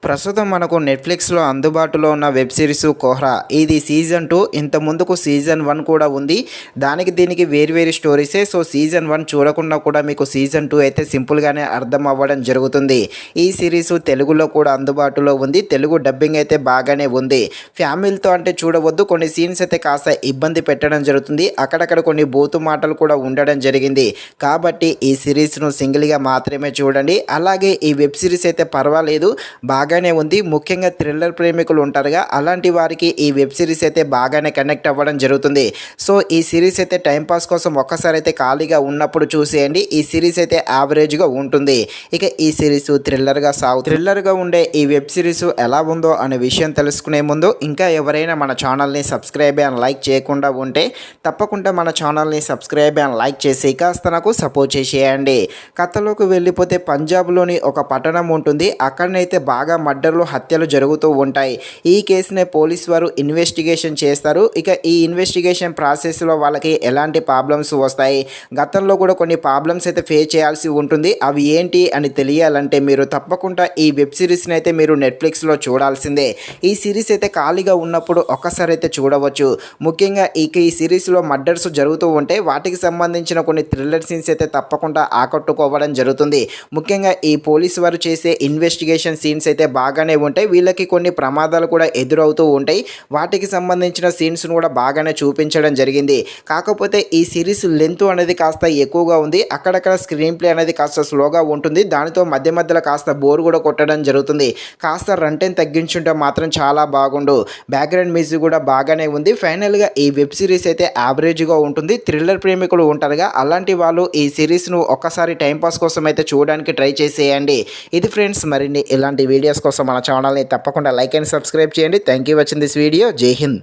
ప్రస్తుతం మనకు నెట్‌ఫ్లిక్స్‌లో అందుబాటులో ఉన్న వెబ్ సిరీస్ 'కోహ్రా'. ఇది సీజన్ 2. ఇంత ముందుకు సీజన్ 1 కూడా ఉంది. దానికి దీనికి వేరు స్టోరీసే. సో, సీజన్ 1 చూడకుండా కూడా మీకు సీజన్ 2 అయితే సింపుల్‌గానే అర్థం అవ్వడం జరుగుతుంది. ఈ సిరీస్ తెలుగులో కూడా అందుబాటులో ఉంది. తెలుగు డబ్బింగ్ అయితే బాగానే ఉంది. ఫ్యామిలీతో అంటే చూడవద్దు. కొన్ని సీన్స్ అయితే కాస్త ఇబ్బంది పెట్టడం జరుగుతుంది. అక్కడక్కడ కొన్ని బూతు మాటలు కూడా ఉండడం జరిగింది. కాబట్టి ఈ సిరీస్‌ను సింగిల్‌గా మాత్రమే చూడండి. అలాగే ఈ వెబ్ సిరీస్ అయితే పర్వాలేదు. బాగానే ఉంది. ముఖ్యంగా థ్రిల్లర్ ప్రేమికులు ఉంటారుగా, అలాంటి వారికి ఈ వెబ్ సిరీస్ అయితే బాగానే కనెక్ట్ అవ్వడం జరుగుతుంది. సో, ఈ సిరీస్ అయితే టైంపాస్ కోసం ఒక్కసారి అయితే ఖాళీగా ఉన్నప్పుడు చూసేయండి. ఈ సిరీస్ అయితే యావరేజ్గా ఉంటుంది. ఇక ఈ సిరీస్ థ్రిల్లర్గా ఉండే ఈ వెబ్ సిరీస్ ఎలా ఉందో అనే విషయం తెలుసుకునే ముందు ఇంకా ఎవరైనా మన ఛానల్ని సబ్స్క్రైబ్ అండ్ లైక్ చేయకుండా ఉంటే తప్పకుండా మన ఛానల్ని సబ్స్క్రైబ్ అండ్ లైక్ చేసి కాస్త నాకు సపోర్ట్ చేసేయండి. కథలోకి వెళ్ళిపోతే పంజాబ్లోని ఒక పట్టణం ఉంటుంది. అక్కడనైతే బాగా మర్డర్లు, హత్యలు జరుగుతూ ఉంటాయి. ఈ కేసునే పోలీస్ వారు ఇన్వెస్టిగేషన్ చేస్తారు. ఇక ఈ ఇన్వెస్టిగేషన్ ప్రాసెస్లో వాళ్ళకి ఎలాంటి ప్రాబ్లమ్స్ వస్తాయి, గతంలో కూడా కొన్ని ప్రాబ్లమ్స్ అయితే ఫేస్ చేయాల్సి ఉంటుంది. అవి ఏంటి అని తెలియాలంటే మీరు తప్పకుండా ఈ వెబ్ సిరీస్ని అయితే మీరు నెట్ఫ్లిక్స్లో చూడాల్సిందే. ఈ సిరీస్ అయితే ఖాళీగా ఉన్నప్పుడు ఒక్కసారి అయితే చూడవచ్చు. ముఖ్యంగా ఈ సిరీస్లో మర్డర్స్ జరుగుతూ ఉంటే వాటికి సంబంధించిన కొన్ని థ్రిల్లర్ సీన్స్ అయితే తప్పకుండా ఆకట్టుకోవడం జరుగుతుంది. ముఖ్యంగా ఈ పోలీస్ వారు చేసే ఇన్వెస్టిగేషన్ సీన్స్ అయితే బాగానే ఉంటాయి. వీళ్ళకి కొన్ని ప్రమాదాలు కూడా ఎదురవుతూ ఉంటాయి. వాటికి సంబంధించిన సీన్స్ను కూడా బాగానే చూపించడం జరిగింది. కాకపోతే ఈ సిరీస్ లెంత్ అనేది కాస్త ఎక్కువగా ఉంది. అక్కడక్కడ స్క్రీన్ ప్లే అనేది కాస్త స్లోగా ఉంటుంది. దానితో మధ్యలో కాస్త బోర్ కూడా కొట్టడం జరుగుతుంది. కాస్త రన్ టైం తగ్గించుంటే మాత్రం చాలా బాగుండు. బ్యాక్గ్రౌండ్ మ్యూజిక్ కూడా బాగానే ఉంది. ఫైనల్గా ఈ వెబ్ సిరీస్ అయితే యావరేజ్గా ఉంటుంది. థ్రిల్లర్ ప్రేమికులు ఉంటారుగా, అలాంటి వాళ్ళు ఈ సిరీస్ను ఒక్కసారి టైంపాస్ కోసం అయితే చూడడానికి ట్రై చేసేయండి. ఇది ఫ్రెండ్స్, మరిన్ని ఇలాంటి వీడియోస్ కోసం మన ఛానల్ని తప్పకుండా లైక్ అండ్ సబ్స్క్రైబ్ చేయండి. Thank you watching this video. జై హింద్.